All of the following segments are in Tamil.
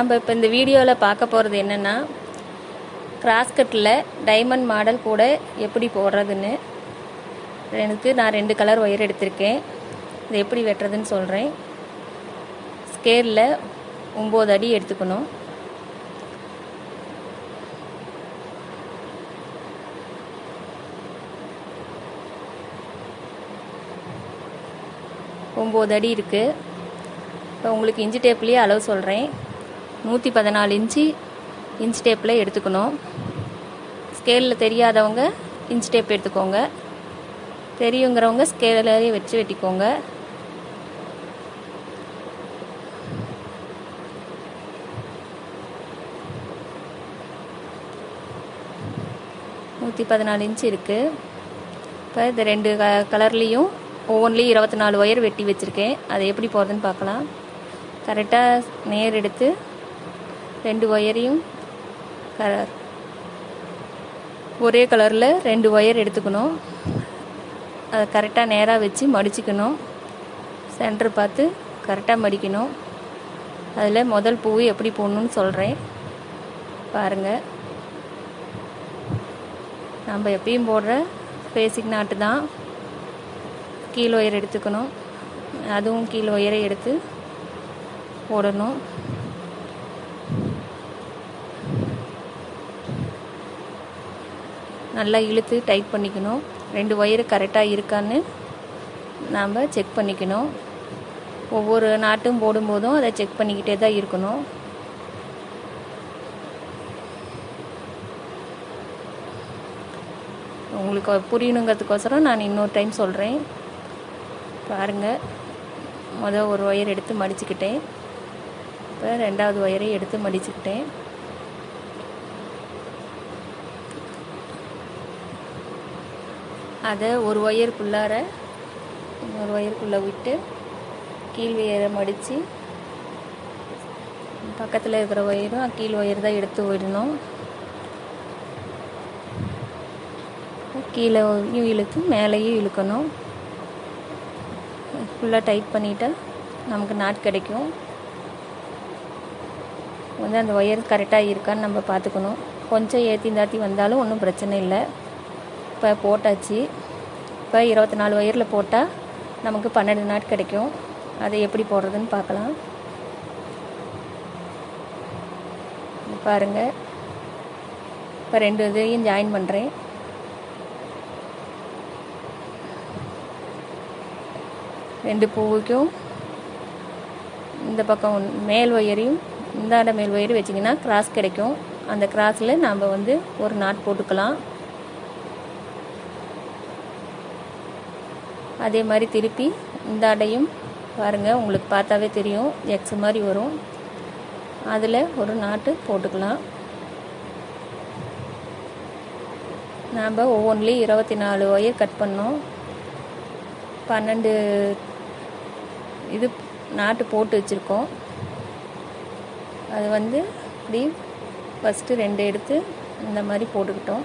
நாம் இப்போ இந்த வீடியோவில் பார்க்க போகிறது என்னென்னா, கிராஸ் கட்டில் டைமண்ட் மாடல் கூட எப்படி போடுறதுன்னு. நான் 2 கலர் ஒயர் எடுத்திருக்கேன். இது எப்படி வெட்டுறதுன்னு சொல்கிறேன். ஸ்கேலில் 9 அடி எடுத்துக்கணும். ஒம்பது அடி இருக்குது. இப்போ உங்களுக்கு இன்ச்சு டேப்லேயே அளவு சொல்கிறேன். 114 இன்ச் டேப்பில் எடுத்துக்கணும். ஸ்கேலில் தெரியாதவங்க இன்ச் டேப் எடுத்துக்கோங்க. தெரியுங்கிறவங்க ஸ்கேலையே வச்சு வெட்டிக்கோங்க. இன்ச்சு இருக்குது. இப்போ இந்த 2 கலர்லேயும் ஒவ்வொன்றிலையும் 24 ஒயர் வெட்டி வச்சுருக்கேன். அதை எப்படி போடுறதுன்னு பார்க்கலாம். கரெக்டாக நேர் எடுத்து 2 ஒயரையும் ஒரே கலரில் 2 ஒயர் எடுத்துக்கணும். அதை கரெக்டாக நேராக வச்சு மடிச்சுக்கணும். சென்டர் பார்த்து கரெக்டாக மடிக்கணும். அதில் முதல் பூ எப்படி போடணுன்னு சொல்கிறேன் பாருங்கள். நம்ம எப்பயும் போடுற பேசிக் நாட்டு தான். கீழ் ஒயர் எடுத்துக்கணும். அதுவும் கீழ் ஒயரை எடுத்து போடணும். நல்லா இழுத்து டைட் பண்ணிக்கணும். 2 ஒயரு கரெக்டாக இருக்கான்னு நாம் செக் பண்ணிக்கணும். ஒவ்வொரு நாட்டும் போடும்போதும் அதை செக் பண்ணிக்கிட்டே தான் இருக்கணும். உங்களுக்கு புரியணுங்கிறதுக்கோசரம் நான் இன்னொரு டைம் சொல்கிறேன் பாருங்கள். ஒரு ஒயர் எடுத்து மடிச்சுக்கிட்டேன். இப்போ 2வது ஒயரை எடுத்து மடிச்சுக்கிட்டேன். அதை ஒரு ஒயருக்குள்ளார இன்னொரு ஒயருக்குள்ளே விட்டு கீழ் ஒயரை மடித்து பக்கத்தில் இருக்கிற ஒயரும் கீழ் ஒயர் தான் எடுத்து விடணும். கீழேயும் இழுத்து மேலேயும் இழுக்கணும். ஃபுல்லாக டைட் பண்ணிவிட்டா நமக்கு நாட் கிடைக்கும். அந்த ஒயர் கரெக்டாக இருக்கான்னு நம்ம பார்த்துக்கணும். கொஞ்சம் ஏற்றி தாத்தி வந்தாலும் ஒன்றும் பிரச்சனை இல்லை. இப்போ போட்டாச்சு. இப்போ 24 ஒயரில் போட்டால் நமக்கு 12 நாட் கிடைக்கும். அதை எப்படி போடுறதுன்னு பார்க்கலாம் பாருங்கள். இப்போ 2 இதையும் ஜாயின் பண்ணுறேன். ரெண்டு பூவுக்கும் இந்த பக்கம் மேல் ஒயரையும் இந்தாண்ட மேல் ஒயர் வச்சிங்கன்னா கிராஸ் கிடைக்கும். அந்த கிராஸில் நாம் ஒரு நாட் போட்டுக்கலாம். அதே மாதிரி திருப்பி இந்தாண்டையும் பாருங்கள், உங்களுக்கு பார்த்தாவே தெரியும் எக்ஸ் மாதிரி வரும். அதில் ஒரு நாட்டு போட்டுக்கலாம். நாம் ஒவ்வொன்றிலையும் 24 ஒயர் கட் பண்ணோம். 12 இது நாட்டு போட்டு வச்சுருக்கோம். அது இப்படி ஃபஸ்ட்டு 2 எடுத்து இந்த மாதிரி போட்டுக்கிட்டோம்.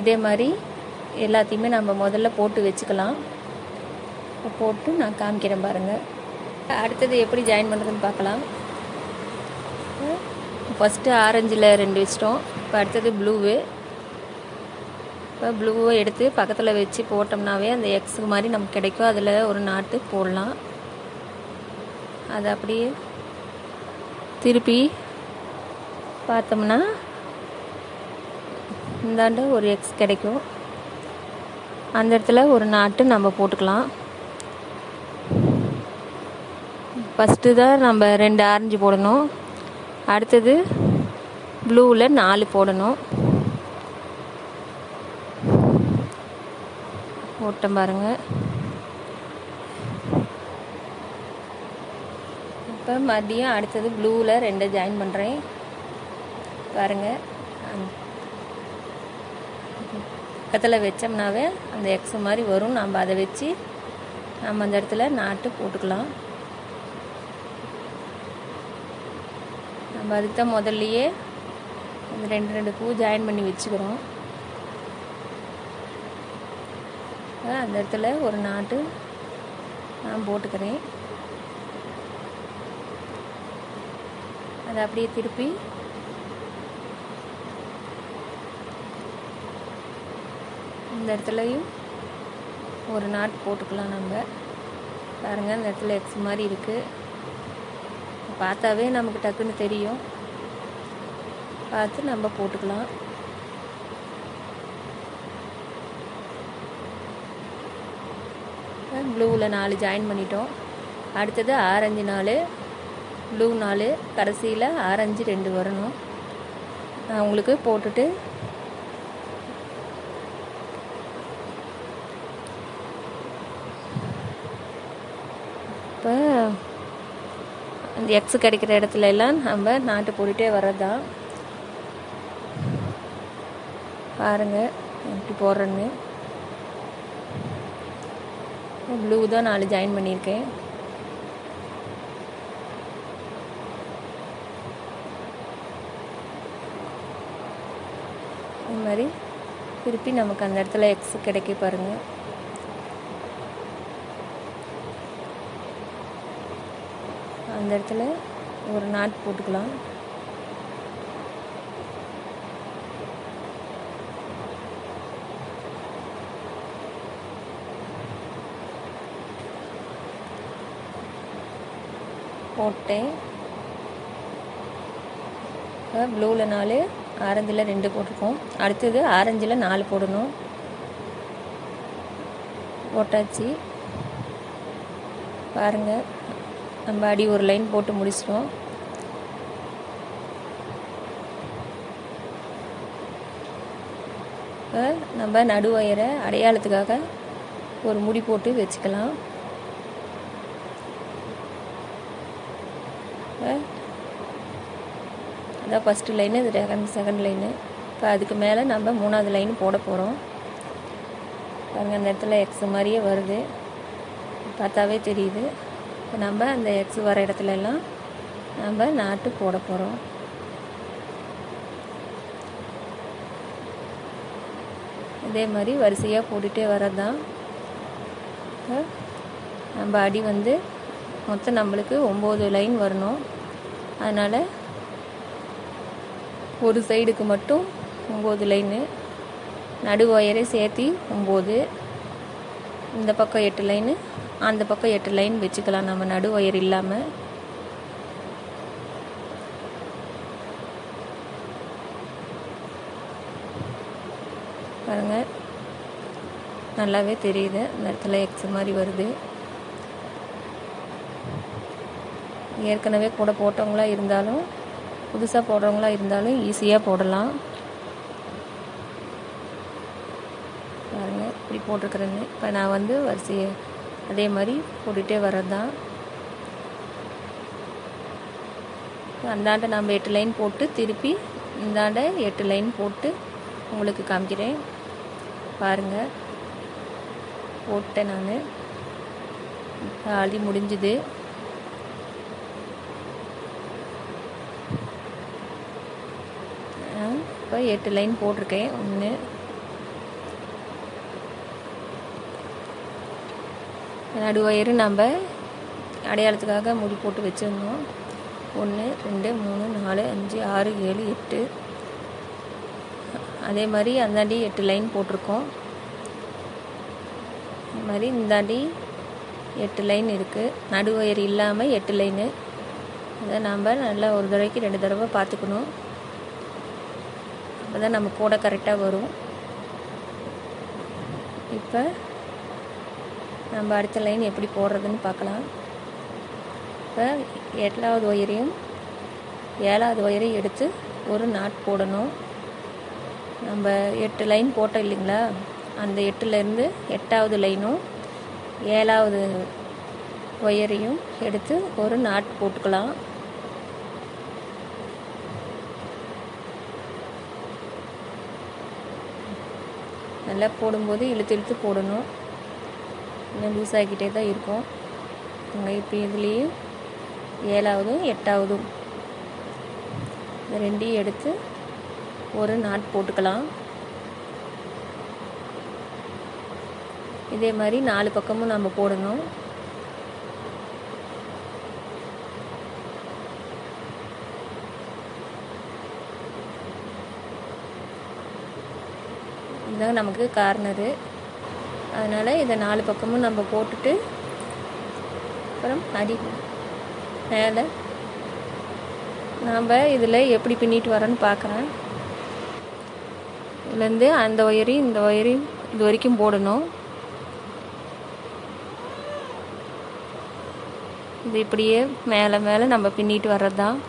இதே மாதிரி எல்லாத்தையுமே நம்ம முதல்ல போட்டு வச்சுக்கலாம். போட்டு நான் காமிக்கிறேன் பாருங்கள். அடுத்தது எப்படி ஜாயின் பண்ணுறதுன்னு பார்க்கலாம். ஃபஸ்ட்டு ஆரஞ்சில் 2 வச்சிட்டோம். இப்போ அடுத்தது ப்ளூவு. இப்போ ப்ளூவை எடுத்து பக்கத்தில் வச்சு போட்டோம்னாவே அந்த எக்ஸ் மாதிரி நமக்கு கிடைக்கும். அதில் ஒரு நாட்டு போடலாம். அதை அப்படியே திருப்பி பார்த்தோம்னா இந்தாண்ட ஒரு எக்ஸ் கிடைக்கும். அந்த இடத்துல ஒரு நாட்டு நம்ம போட்டுக்கலாம். ஃபஸ்ட்டு தான் நம்ம 2 ஆரஞ்சு போடணும். அடுத்தது ப்ளூவில் 4 போடணும். போட்டோம் பாருங்கள். இப்போ மறுபடியும் அடுத்தது ப்ளூவில் 2 ஜாயின் பண்ணுறேன் பாருங்கள். பக்கத்தில் வச்சோம்னாவே அந்த எக்ஸ் மாதிரி வரும். நம்ம அதை வச்சு நம்ம அந்த இடத்துல நாட்டு போட்டுக்கலாம். நம்ம அதுக்கு தான் முதல்லையே இந்த 2 பூ ஜாயின் பண்ணி வச்சுக்கிறோம். அந்த இடத்துல ஒரு நாட்டு நான் போட்டுக்கிறேன். அதை அப்படியே திருப்பி இந்த இடத்துலையும் ஒரு நாட் போட்டுக்கலாம். நம்ம பாருங்கள், இந்த இடத்துல எக்ஸ் மாதிரி இருக்குது. பார்த்தாவே நமக்கு டக்குன்னு தெரியும். பார்த்து நம்ம போட்டுக்கலாம். ப்ளூவில் 4 ஜாயின் பண்ணிட்டோம். அடுத்தது ஆரஞ்சு 4, ப்ளூ 4, கடைசியில் ஆரஞ்சு 2 வரணும். நான் உங்களுக்கு போட்டுட்டு இப்போ அந்த எக்ஸ் கிடைக்கிற இடத்துல எல்லாம் நம்ம நாட்டு போட்டுகிட்டே வர்றதான். பாருங்கள் எப்படி போடுறேன்னு. ப்ளூ தான் 4 ஜாயின் பண்ணியிருக்கேன். இது மாதிரி திருப்பி நமக்கு அந்த இடத்துல எக்ஸ் கிடைக்க பாருங்கள். அந்த இடத்துல ஒரு நாட் போட்டுக்கலாம். போட்டேன். ப்ளூவில் 4, ஆரஞ்சில் 2 போட்டிருக்கோம். அடுத்தது ஆரஞ்சில் 4 போடணும். போட்டாச்சு. பாருங்கள், நம்ம அடி ஒரு லைன் போட்டு முடிச்சிட்டோம். நம்ம நடு ஒயரை அடையாளத்துக்காக ஒரு முடி போட்டு வச்சுக்கலாம். அதான் ஃபஸ்ட்டு லைனு, இது செகண்ட் லைனு. இப்போ அதுக்கு மேலே நம்ம 3வது லைன் போட போகிறோம். பாருங்கள், அந்த இடத்துல எக்ஸ் மாதிரியே வருது, பார்த்தாவே தெரியுது. இப்போ நம்ம அந்த எக்ஸ் வர இடத்துல எல்லாம் நம்ம நாட்டு போட போகிறோம். இதே மாதிரி வரிசையாக போட்டுகிட்டே வரதான். நம்ம அடி வந்து மொத்தம் நம்மளுக்கு 9 லைன் வரணும். அதனால் ஒரு சைடுக்கு மட்டும் 9 லைனு, நடு ஒயரே சேர்த்தி 9, இந்த பக்கம் 8 லைனு, அந்த பக்கம் 8 லைன் வச்சுக்கலாம் நம்ம நடு ஒயர் இல்லாமல். பாருங்கள், நல்லாவே தெரியுது. இந்த இடத்துல எக்ஸ் மாதிரி வருது. ஏற்கனவே கூட போட்டவங்களா இருந்தாலும் புதுசாக போடுறவங்களா இருந்தாலும் ஈஸியாக போடலாம். பாருங்கள், இப்படி போட்டிருக்கிறேன்னு. இப்போ நான் வந்து வரிசையை அதே மாதிரி போட்டுகிட்டே வர்றது தான். அந்தாண்ட நம்ம 8 லைன் போட்டு திருப்பி இந்தாண்ட 8 லைன் போட்டு உங்களுக்கு காமிக்கிறேன். பாருங்கள், போட்டேன் நான். ஆல்ரெடி முடிஞ்சுது. இப்போ 8 லைன் போட்டிருக்கேன். 1, நடு ஒயரு நம்ம அடையாளத்துக்காக முடி போட்டு வச்சுருந்தோம். 1, 2, 3, 4, 5, 6, 7, 8. அதே மாதிரி அந்தாண்டி 8 லைன் போட்டிருக்கோம். அது மாதிரி இந்தாண்டி 8 லைன் இருக்குது. நடு ஒயர் இல்லாமல் 8 லைனு. அதை நம்ம நல்லா ஒரு தடவைக்கு 2 தடவை பார்த்துக்கணும். அப்போ தான் நம்ம கூட கரெக்டாக வரும். இப்போ நம்ம அடுத்த லைன் எப்படி போடுறதுன்னு பார்க்கலாம். இப்போ 8வது ஒயரையும் 7வது ஒயரையும் எடுத்து ஒரு நாட் போடணும். நம்ம 8 லைன் போட்டோம் இல்லைங்களா, அந்த 8லேருந்து 8வது லைனும் 7வது ஒயரையும் எடுத்து ஒரு நாட் போட்டுக்கலாம். நல்லா போடும்போது இழுத்து இழுத்து போடணும். இன்னும் லூஸ் ஆகிக்கிட்டே தான் இருக்கும். அங்கே இப்போ இதுலேயும் 7வதும் 8வதும் இந்த 2ஐயும் எடுத்து ஒரு நாட் போட்டுக்கலாம். இதே மாதிரி 4 பக்கமும் நம்ம போடணும். இதுதான் நமக்கு கார்னரு. அதனால் இதை 4 பக்கமும் நம்ம போட்டுட்டு அப்புறம் அடி மேலே நாம் இதில் எப்படி பின்னிட்டு வரோன்னு பார்க்குறேன். இதுலேருந்து அந்த ஒயரையும் இந்த ஒயரையும் இது வரைக்கும் போடணும். இது இப்படியே மேலே மேலே நம்ம பின்னிட்டு வர்றது தான்.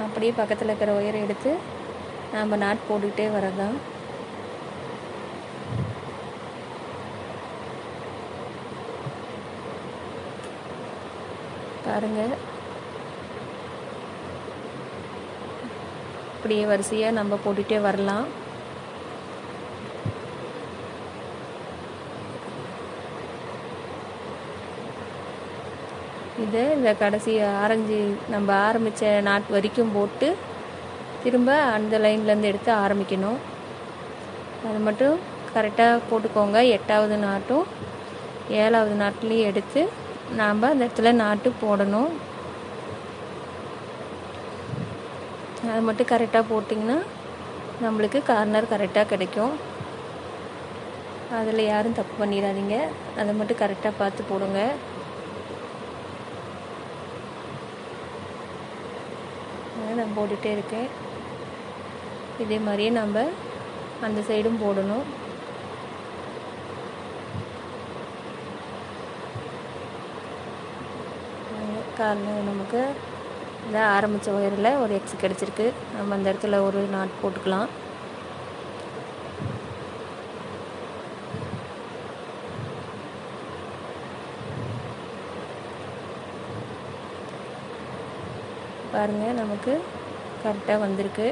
அப்படியே பக்கத்தில் இருக்கிற ஒயரை எடுத்து நம்ம நாட் போட்டுக்கிட்டே வர்றது தான். பாருங்கள், இப்படியே வரிசையாக நம்ம போட்டுகிட்டே வரலாம். இதை இந்த கடைசி ஆரஞ்சு நம்ம ஆரம்பித்த நாட் வரைக்கும் போட்டு திரும்ப அந்த லைன்லேருந்து எடுத்து ஆரம்பிக்கணும். அது மட்டும் கரெக்டாக போட்டுக்கோங்க. 8வது நாட்டும் 7வது நாட்லேயும் எடுத்து நாம் அந்த இடத்துல நாட்டு போடணும். அது மட்டும் கரெக்டாக போட்டிங்கன்னா நம்மளுக்கு கார்னர் கரெக்டாக கிடைக்கும். அதில் யாரும் தப்பு பண்ணிடாதீங்க. அதை மட்டும் கரெக்டாக பார்த்து போடுங்க. நான் போட்டுகிட்டே இருக்கேன். இதே மாதிரியே நம்ம அந்த சைடும் போடணும். காரணம் நமக்கு இதை ஆரம்பித்த ஒயரில் ஒரு எக்ஸ் கிடச்சிருக்கு. நம்ம அந்த இடத்துல ஒரு நாட் போட்டுக்கலாம். பாருங்கள், நமக்கு கரெக்டாக வந்திருக்கு.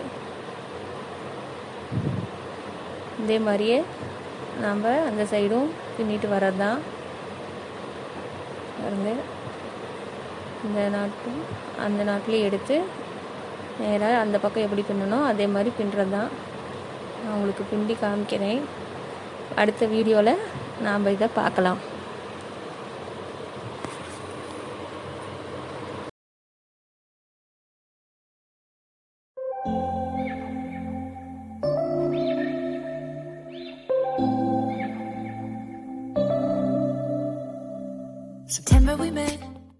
இதே மாதிரியே நாம் அந்த சைடும் பின்னிட்டு வர்றது தான். பாருங்கள், இந்த நாட்டும் அந்த நாட்லேயும் எடுத்து நேராக அந்த பக்கம் எப்படி பின்னணும் அதே மாதிரி பின்னுறது தான். நான் உங்களுக்கு பின்னி காமிக்கிறேன். அடுத்த வீடியோவில் நாம் இதை பார்க்கலாம். September we met.